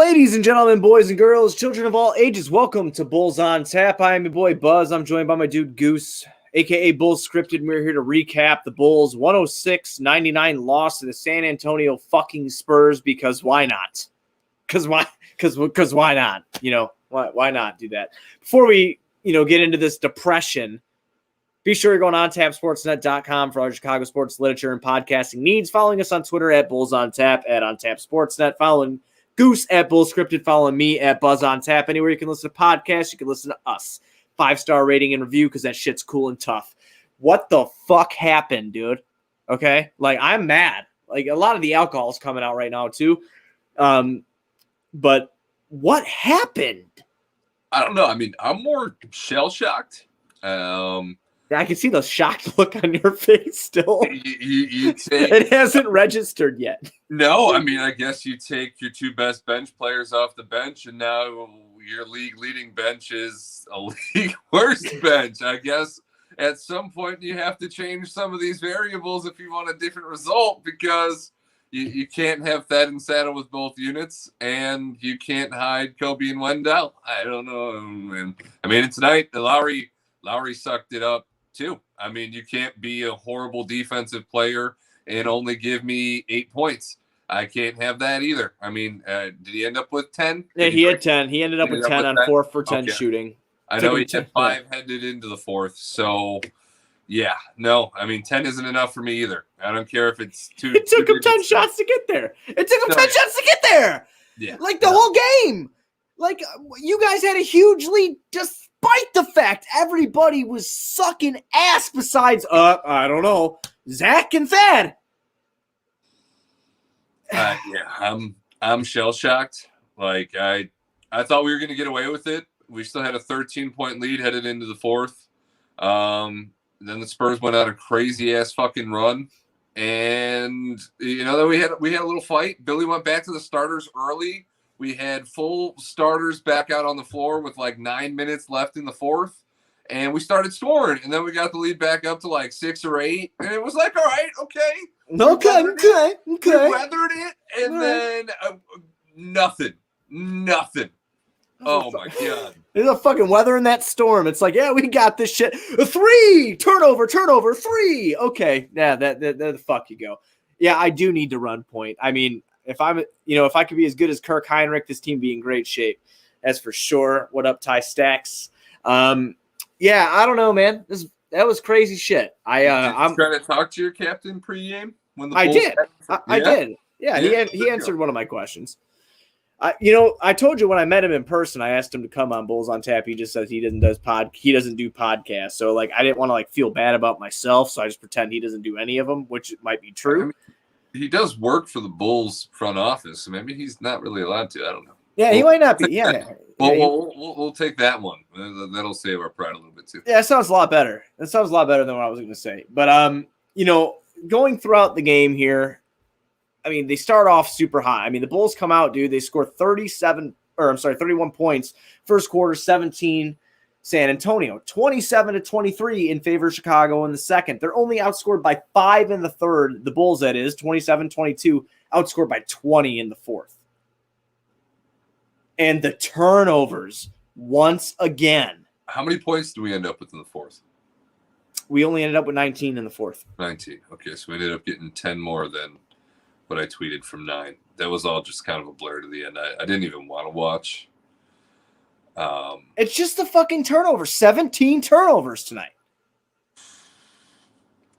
Ladies and gentlemen, boys and girls, children of all ages, welcome to Bulls on Tap. I am your boy Buzz. I'm joined by my dude Goose, aka Bulls Scripted. And we're here to recap the Bulls' 106-99 loss to the San Antonio fucking Spurs because why not? Because why not? You know, why not do that? Before we, get into this depression, be sure you're going on tapsportsnet.com for all your Chicago sports literature and podcasting needs. Following us on Twitter at Bulls on Tap, at On Tap Sportsnet. Following Goose at Bull Scripted, following me at Buzz on Tap. Anywhere you can listen to podcasts, you can listen to us. 5-star rating and review because that shit's cool and tough. What the fuck happened, dude? Okay? Like, I'm mad. Like, a lot of the alcohol's coming out right now, too. But what happened? I don't know. I mean, I'm more shell-shocked. I can see the shocked look on your face still. It hasn't registered yet. No, I mean, I guess you take your two best bench players off the bench, and now your league-leading bench is a league worst bench. I guess at some point you have to change some of these variables if you want a different result, because you can't have Thad and Saddle with both units, and you can't hide Kobe and Wendell. I don't know. I mean, tonight, Lowry sucked it up too. I mean, you can't be a horrible defensive player and only give me 8 points. I can't have that either. I mean, did he end up with 10? Yeah, he had 10. He ended up with 10 on 4 for 10 shooting. I know he had 5 headed into the fourth. So, yeah, no. I mean, 10 isn't enough for me either. I don't care if it's 2. It took him 10 shots to get there. It took him 10 shots to get there. Yeah. Like the whole game. Like, you guys had a huge lead despite the fact everybody was sucking ass besides, I don't know, Zach and Thad. Yeah, I'm shell-shocked. Like, I thought we were going to get away with it. We still had a 13-point lead headed into the fourth. Then the Spurs went on a crazy-ass fucking run. And, then we had a little fight. Billy went back to the starters early. We had full starters back out on the floor with like 9 minutes left in the fourth, and we started scoring. And then we got the lead back up to like 6 or 8, and it was like, all right, okay. We weathered it, and then nothing. Oh my God! There's a fucking weather in that storm. It's like, yeah, we got this shit. 3 turnover, 3. Okay, yeah, that the fuck you go. Yeah, I do need to run point. I mean, if I could be as good as Kirk Heinrich, this team be in great shape. That's for sure. What up, Ty Stacks? Yeah, I don't know, man. That was crazy shit. I'm trying to talk to your captain pregame when the I did. I did. Yeah, he answered one of my questions. I told you when I met him in person, I asked him to come on Bulls on Tap. He just says he doesn't do podcasts. So like, I didn't want to feel bad about myself, so I just pretend he doesn't do any of them, which might be true. I mean, he does work for the Bulls front office, so maybe he's not really allowed to. I don't know. Yeah, he might not be. Yeah. We'll take that one. That'll save our pride a little bit too. Yeah, that sounds a lot better. That sounds a lot better than what I was going to say. But going throughout the game here, I mean, they start off super high. I mean, the Bulls come out, dude. They score 31 points. First quarter, 17. San Antonio, 27-23 in favor of Chicago in the second. They're only outscored by 5 in the third. The Bulls, that is, 27-22, outscored by 20 in the fourth. And the turnovers, once again. How many points do we end up with in the fourth? We only ended up with 19 in the fourth. 19. Okay, so we ended up getting 10 more than what I tweeted from 9. That was all just kind of a blur to the end. I didn't even want to watch. It's just the fucking turnover. 17 turnovers tonight.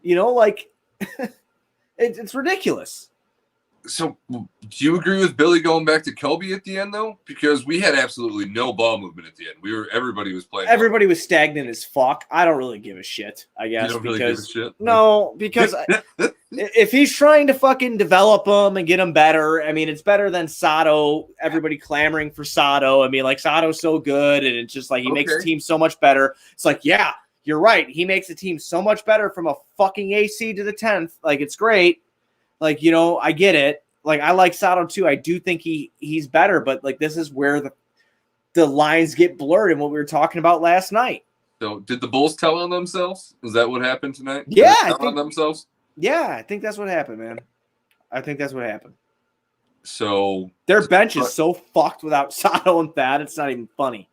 It's ridiculous. So, do you agree with Billy going back to Kobe at the end, though? Because we had absolutely no ball movement at the end. Everybody was playing. Everybody was stagnant as fuck. I don't really give a shit, I guess. You don't really give a shit? No, because if he's trying to fucking develop them and get them better, I mean, it's better than Sato. Everybody clamoring for Sato. I mean, like, Sato's so good, and it's just like he makes the team so much better. It's like, yeah, you're right. He makes the team so much better from a fucking AC to the 10th. Like, it's great. Like, I get it. Like, I like Sato too. I do think he's better, but like, this is where the lines get blurred and what we were talking about last night. So did the Bulls tell on themselves? Is that what happened tonight? Yeah. On themselves? Yeah, I think that's what happened, man. I think that's what happened. So their bench is so fucked without Sato and Thad, it's not even funny.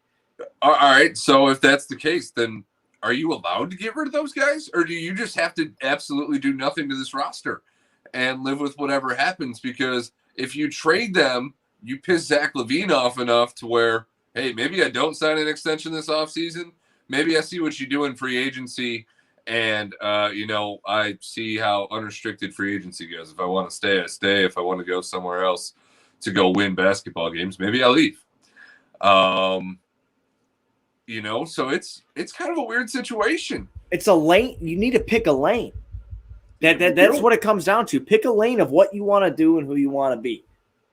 All right. So if that's the case, then are you allowed to get rid of those guys? Or do you just have to absolutely do nothing to this roster and live with whatever happens? Because if you trade them, you piss Zach LaVine off enough to where, hey, maybe I don't sign an extension this offseason. Maybe I see what you do in free agency. And, I see how unrestricted free agency goes. If I want to stay, I stay. If I want to go somewhere else to go win basketball games, maybe I leave. So it's kind of a weird situation. It's a lane. You need to pick a lane. That's what it comes down to. Pick a lane of what you want to do and who you want to be.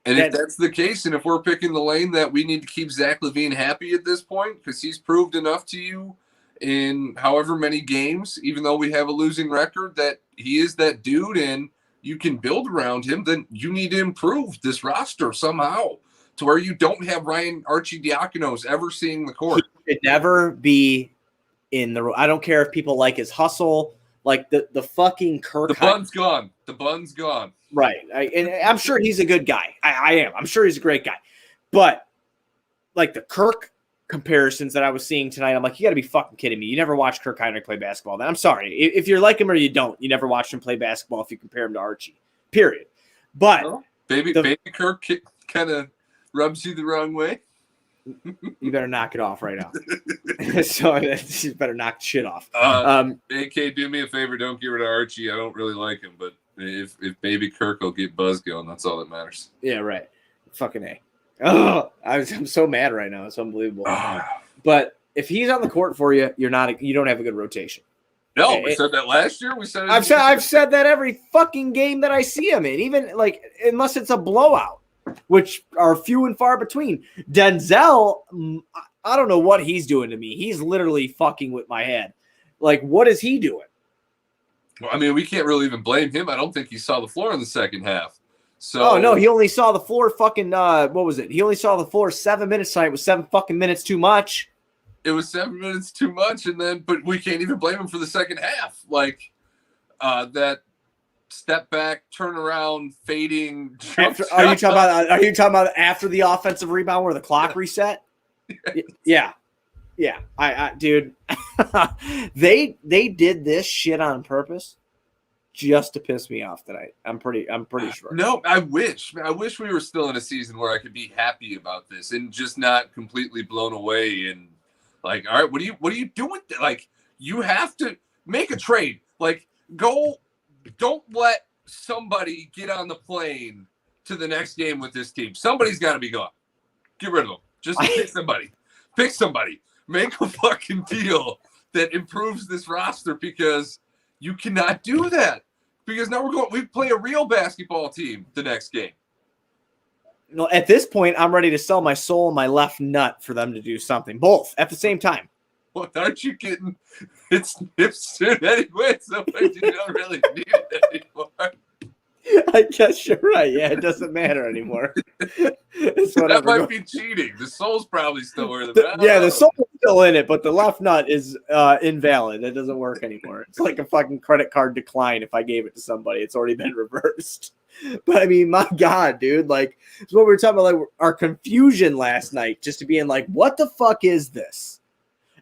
And if that's the case, and if we're picking the lane that we need to keep Zach LaVine happy at this point, because he's proved enough to you in however many games, even though we have a losing record, that he is that dude and you can build around him, then you need to improve this roster somehow to where you don't have Ryan Arcidiakonos ever seeing the court. He should never be in the – I don't care if people like his hustle. Like the fucking Kirk. The bun's gone. The bun's gone. Right. And I'm sure he's a good guy. I am. I'm sure he's a great guy. But like the Kirk comparisons that I was seeing tonight, I'm like, you got to be fucking kidding me. You never watched Kirk Heinrich play basketball. Then I'm sorry. If you're like him or you don't, you never watched him play basketball if you compare him to Archie. Period. But baby Kirk kind of rubs you the wrong way. You better knock it off right now. So you better knock shit off. AK, do me a favor. Don't get rid of Archie. I don't really like him, but if baby Kirk will get Buzz going, that's all that matters. Yeah, right. Fucking A. Oh, I'm so mad right now. It's unbelievable. But if he's on the court for you, you don't have a good rotation. No, we said that last year. I've said that every fucking game that I see him in, even like unless it's a blowout, which are few and far between. Denzel, I don't know what he's doing to me. He's literally fucking with my head. Like, what is he doing? Well, I mean, we can't really even blame him. I don't think he saw the floor in the second half. So, oh no, he only saw the floor fucking what was it? He only saw the floor 7 minutes tonight. It was 7 fucking minutes too much. It was 7 minutes too much, but we can't even blame him for the second half. Like that step back, turnaround, fading. Are you talking about after the offensive rebound where the clock reset? Yeah. I dude, they did this shit on purpose just to piss me off tonight. I'm pretty sure. No, I wish we were still in a season where I could be happy about this and just not completely blown away and like, all right, what are you doing? Like, you have to make a trade. Like, don't let somebody get on the plane to the next game with this team. Somebody's got to be gone. Get rid of them. Just pick somebody. Pick somebody. Make a fucking deal that improves this roster because you cannot do that. Because now we play a real basketball team the next game. No, at this point, I'm ready to sell my soul and my left nut for them to do something. Both at the same time. Well, aren't you getting it's soon anyway? So you don't really need it anymore. I guess you're right. Yeah, it doesn't matter anymore. That might be cheating. The soul's probably still where the soul's still in it, but the left nut is invalid. It doesn't work anymore. It's like a fucking credit card decline if I gave it to somebody. It's already been reversed. But I mean, my God, dude, like it's what we were talking about, like our confusion last night, just to being like, what the fuck is this?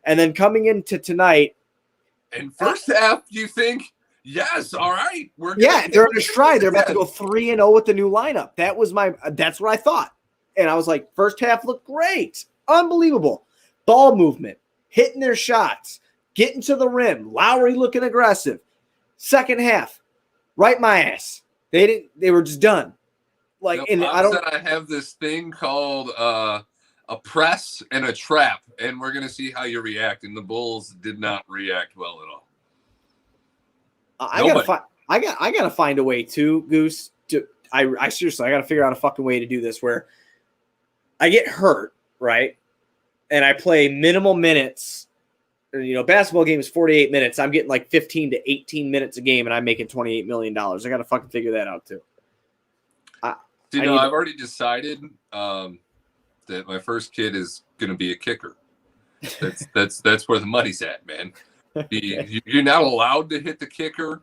And then coming into tonight. And first half, you think, yes, all right. They're in a stride. They're about to go 3-0 with the new lineup. That's what I thought. And I was like, first half looked great. Unbelievable. Ball movement, hitting their shots, getting to the rim, Lowry looking aggressive. Second half, right my ass. They were just done. Like, and I have this thing called a press and a trap, and we're gonna see how you react. And the Bulls did not react well at all. I gotta find a way too, Goose. I seriously, I gotta figure out a fucking way to do this where I get hurt, right, and I play minimal minutes. You know, basketball game is 48 minutes. I'm getting like 15 to 18 minutes a game, and I'm making $28 million. I got to fucking figure that out too. I've already decided that my first kid is going to be a kicker. That's where the money's at, man. You're not allowed to hit the kicker.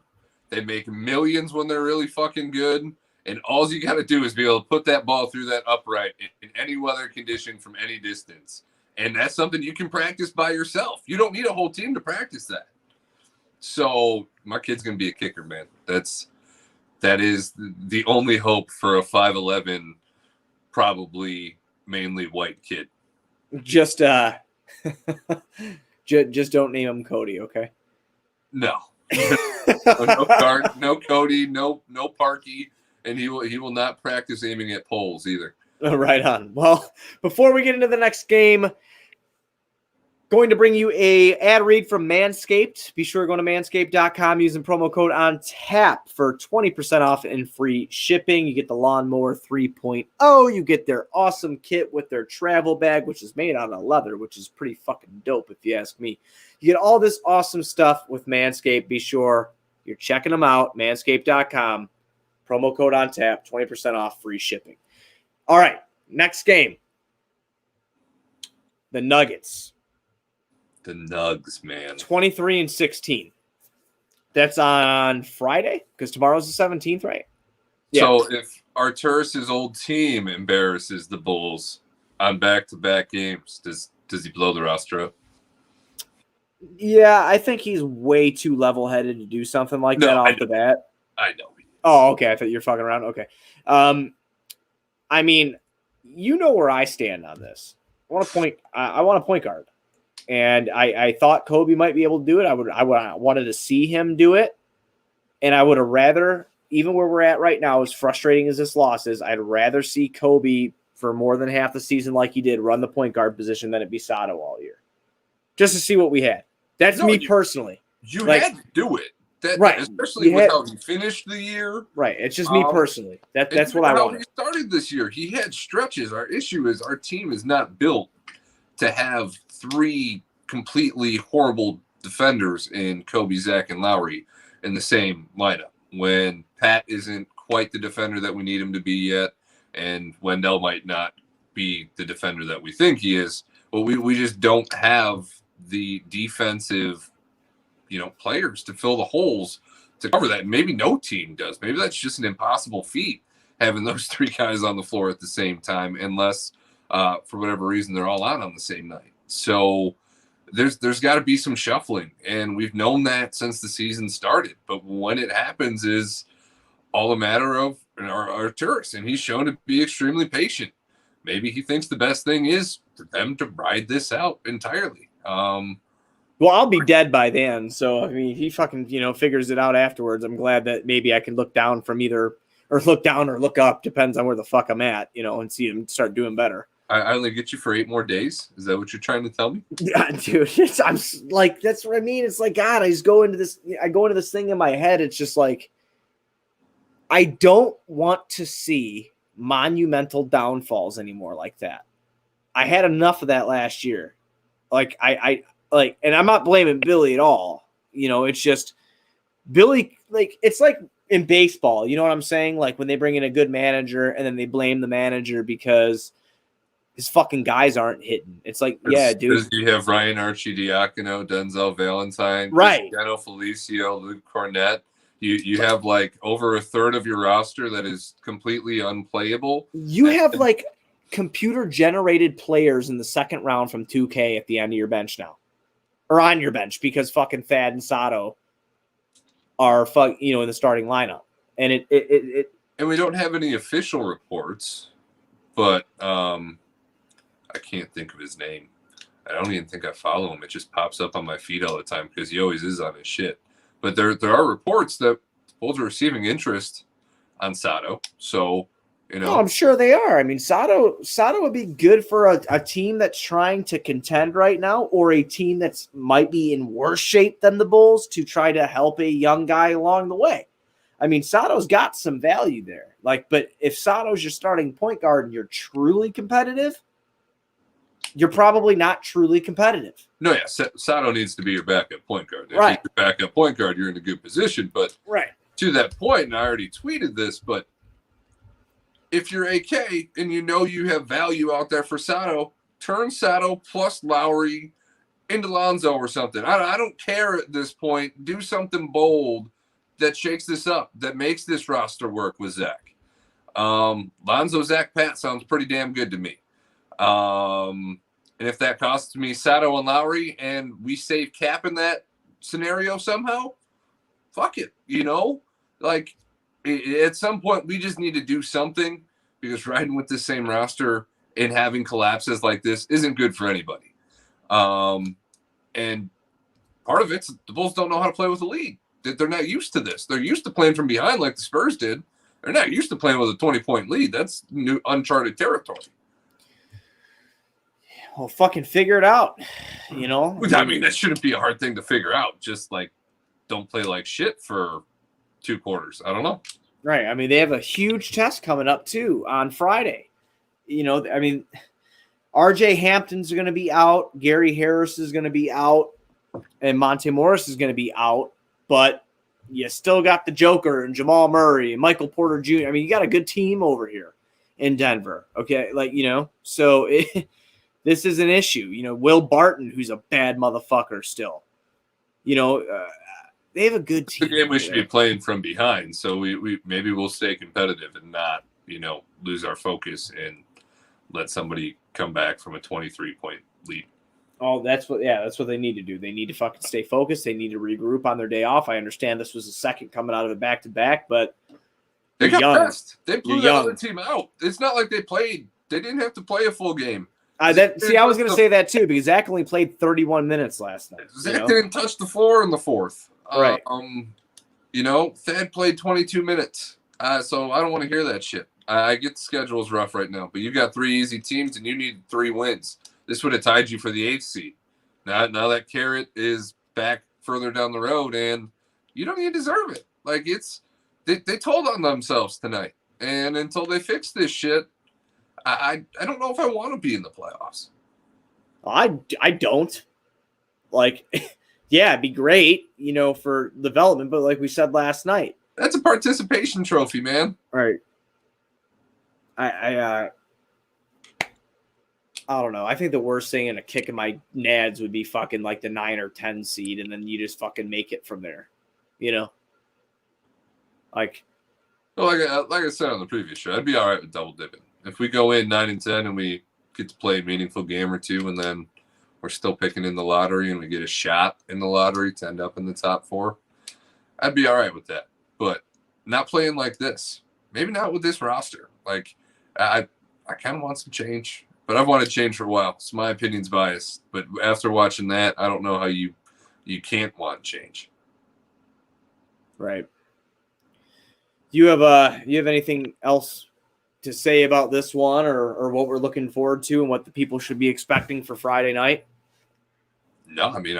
They make millions when they're really fucking good, And all you got to do is be able to put that ball through that upright in any weather condition from any distance. And that's something you can practice by yourself. You don't need a whole team to practice that. So my kid's going to be a kicker, man. That is the only hope for a 5'11", probably mainly white kid. Just just don't name him Cody, okay? No. No guard, no Cody, no Parky, and he will not practice aiming at poles either. Right on. Well, before we get into the next game, going to bring you a ad read from Manscaped. Be sure to go to manscaped.com using promo code on tap for 20% off and free shipping. You get the Lawnmower 3.0. You get their awesome kit with their travel bag, which is made out of leather, which is pretty fucking dope if you ask me. You get all this awesome stuff with Manscaped. Be sure you're checking them out, manscaped.com. Promo code on tap, 20% off, free shipping. All right, next game. The Nuggets. The Nugs, man. 23-16. That's on Friday because tomorrow's the 17th, right? Yeah. So if Arturus' old team embarrasses the Bulls on back-to-back games, does he blow the roster up? Yeah, I think he's way too level-headed to do something like that off the bat. I know. Oh, okay. I thought you were fucking around. Okay. I mean, you know where I stand on this. I want a point guard. And I thought Kobe might be able to do it. I wanted to see him do it. And I would have rather, even where we're at right now, as frustrating as this loss is, I'd rather see Kobe for more than half the season like he did run the point guard position than it be Sato all year. Just to see what we had. That's me personally. You had to do it. Right. Especially with how he finished the year. Right. It's just me personally. That's what I want. He started this year. He had stretches. Our issue is our team is not built to have three completely horrible defenders in Kobe, Zach, and Lowry in the same lineup. When Pat isn't quite the defender that we need him to be yet, and Wendell might not be the defender that we think he is, but we just don't have the defensive players to fill the holes to cover that. Maybe no team does. Maybe that's just an impossible feat, having those three guys on the floor at the same time, unless for whatever reason they're all out on the same night. So there's got to be some shuffling, and we've known that since the season started. But when it happens is all a matter of Arturus, and he's shown to be extremely patient. Maybe he thinks the best thing is for them to ride this out entirely. Well, I'll be dead by then. So, I mean, he fucking, figures it out afterwards. I'm glad that maybe I can look down from either, or look down or look up, depends on where the fuck I'm at, and see him start doing better. I only get you for 8 more days. Is that what you're trying to tell me? Yeah, dude. I'm like, that's what I mean. It's like, God, I go into this thing in my head. It's just like, I don't want to see monumental downfalls anymore like that. I had enough of that last year. Like, and I'm not blaming Billy at all. It's just Billy, like, it's like in baseball, you know what I'm saying? Like when they bring in a good manager and then they blame the manager because his fucking guys aren't hitting. It's like, yeah, dude. You have Ryan Arcidiacono, Denzel Valentine, right? Cristiano Felicio, Luke Cornett. You have like over a third of your roster that is completely unplayable. You have like computer-generated players in the second round from 2K at the end of your bench now. Or on your bench because fucking Thad and Sato are in the starting lineup. And it and we don't have any official reports, but I can't think of his name. I don't even think I follow him. It just pops up on my feed all the time because he always is on his shit. But there are reports that Bulls are receiving interest on Sato. So, Oh, I'm sure they are. I mean, Sato would be good for a team that's trying to contend right now, or a team that's might be in worse shape than the Bulls to try to help a young guy along the way. I mean, Sato's got some value there. But if Sato's your starting point guard and you're truly competitive, you're probably not truly competitive. No, yeah, Sato needs to be your backup point guard. If right. He's your backup point guard, you're in a good position. But right. To that point, and I already tweeted this, but if you're AK and you have value out there for Sato, turn Sato plus Lowry into Lonzo or something. I don't care at this point. Do something bold that shakes this up, that makes this roster work with Zach. Lonzo, Zach, Pat sounds pretty damn good to me. And if that costs me Sato and Lowry and we save Cap in that scenario somehow, fuck it. Like at some point we just need to do something, because riding with the same roster and having collapses like this isn't good for anybody. And part of it's the Bulls don't know how to play with the lead. They're not used to this. They're used to playing from behind like the Spurs did. They're not used to playing with a 20-point lead. That's new, uncharted territory. Well, fucking figure it out, I mean, that shouldn't be a hard thing to figure out. Just like, don't play like shit for 2 quarters. I don't know. Right. I mean, they have a huge test coming up too on Friday. RJ Hampton's going to be out. Gary Harris is going to be out. And Monte Morris is going to be out. But you still got the Joker and Jamal Murray and Michael Porter Jr. I mean, you got a good team over here in Denver. Okay. So this is an issue. Will Barton, who's a bad motherfucker still. They have a good team. The game we should be playing from behind, so we maybe we'll stay competitive and not, lose our focus and let somebody come back from a 23-point lead. Oh, that's what they need to do. They need to fucking stay focused. They need to regroup on their day off. I understand this was the second coming out of a back-to-back, but they got pressed. They blew that other team out. It's not like they didn't have to play a full game. I was going to say that too, because Zach only played 31 minutes last night. Zach didn't touch the floor in the fourth. Right. Thad played 22 minutes. So I don't want to hear that shit. I get the schedule's rough right now, but you got 3 easy teams and you need 3 wins. This would have tied you for the 8th seed. Now that carrot is back further down the road, and you don't even deserve it. Like they told on themselves tonight, and until they fix this shit, I don't know if I want to be in the playoffs. I don't. Like, yeah, it'd be great, for development, but like we said last night, that's a participation trophy, man. Right. I don't know. I think the worst thing in a kick of my nads would be fucking like the 9 or 10 seed, and then you just fucking make it from there. Like I said on the previous show, I'd be all right with double dipping. If we go in 9 and 10 and we get to play a meaningful game or two, and then we're still picking in the lottery and we get a shot in the lottery to end up in the top 4, I'd be all right with that. But not playing like this. Maybe not with this roster. Like, I kind of want some change, but I've wanted change for a while. So my opinion's biased. But after watching that, I don't know how you can't want change. Right. Do you have anything else to say about this one, or what we're looking forward to and what the people should be expecting for Friday night? No, I mean,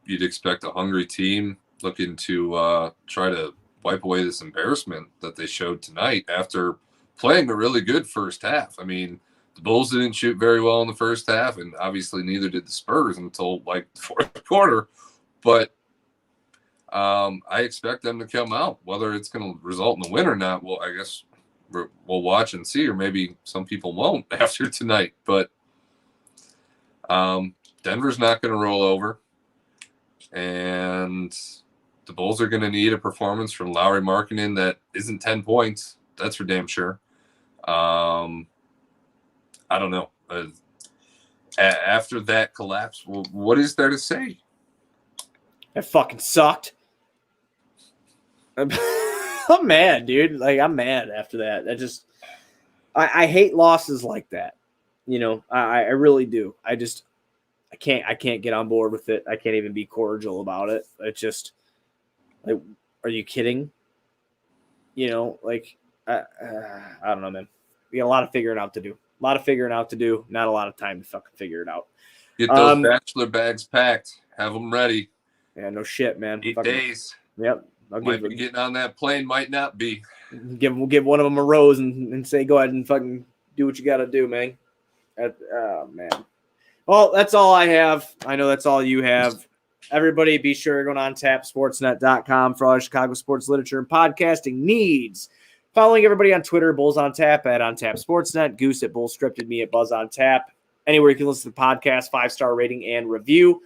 you'd expect a hungry team looking to try to wipe away this embarrassment that they showed tonight after playing a really good first half. I mean, the Bulls didn't shoot very well in the first half, and obviously neither did the Spurs until like the fourth quarter. But I expect them to come out. Whether it's going to result in a win or not, well, I guess we'll watch and see, or maybe some people won't after tonight. But Denver's not going to roll over, and the Bulls are going to need a performance from Lauri Markkanen that isn't 10 points. That's for damn sure. I don't know. After that collapse, what is there to say? That fucking sucked. I'm mad, dude. Like, I'm mad after that. I hate losses like that. I really do. I can't get on board with it. I can't even be cordial about it. It's just like, are you kidding? I don't know, man. We got a lot of figuring out to do. Not a lot of time to fucking figure it out. Get those bachelor bags packed. Have them ready. Yeah, no shit, man. 8 days. Yep. Might be getting on that plane, might not be. We'll give one of them a rose and say, go ahead and fucking do what you got to do, man. Oh, man. Well, that's all I have. I know that's all you have. Everybody, be sure to go on tapsportsnet.com for all your Chicago sports literature and podcasting needs. Following everybody on Twitter, Bulls on Tap at On Tap Sportsnet, Goose at Bull Scripted, me at Buzz on Tap. Anywhere you can listen to the podcast, 5-star rating and review.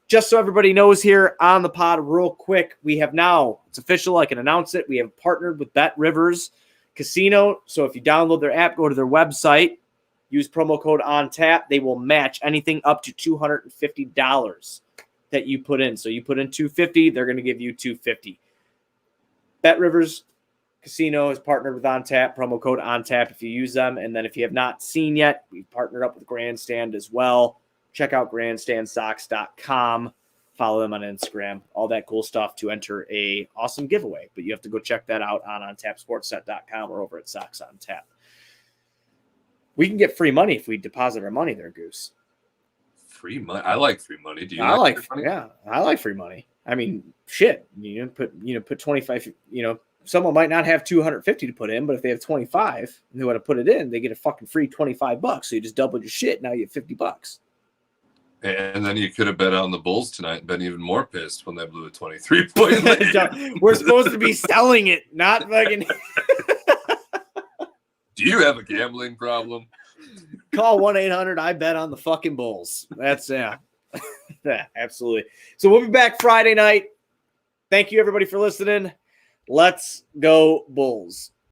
Just so everybody knows here on the pod, real quick, we have now, it's official, I can announce it, we have partnered with Bet Rivers Casino. So if you download their app, go to their website, use promo code ONTAP. They will match anything up to $250 that you put in. So you put in $250, they're going to give you $250. Bet Rivers Casino is partnered with ONTAP, promo code ONTAP if you use them. And then if you have not seen yet, we've partnered up with Grandstand as well. Check out grandstandstocks.com. Follow them on Instagram. All that cool stuff to enter a awesome giveaway. But you have to go check that out on ONTAPSportsnet.com or over at Sox on Tap. We can get free money if we deposit our money there, Goose. Free money? I like free money. Do you I like free money? Yeah, I like free money. I mean, shit. Put 25, someone might not have 250 to put in, but if they have 25 and they want to put it in, they get a fucking free $25. So you just doubled your shit. Now you have $50. And then you could have bet on the Bulls tonight and been even more pissed when they blew a 23-point lead. We're supposed to be selling it, not fucking. Do you have a gambling problem? Call 1-800. I bet on the fucking Bulls. That's yeah, absolutely. So we'll be back Friday night. Thank you everybody for listening. Let's go Bulls.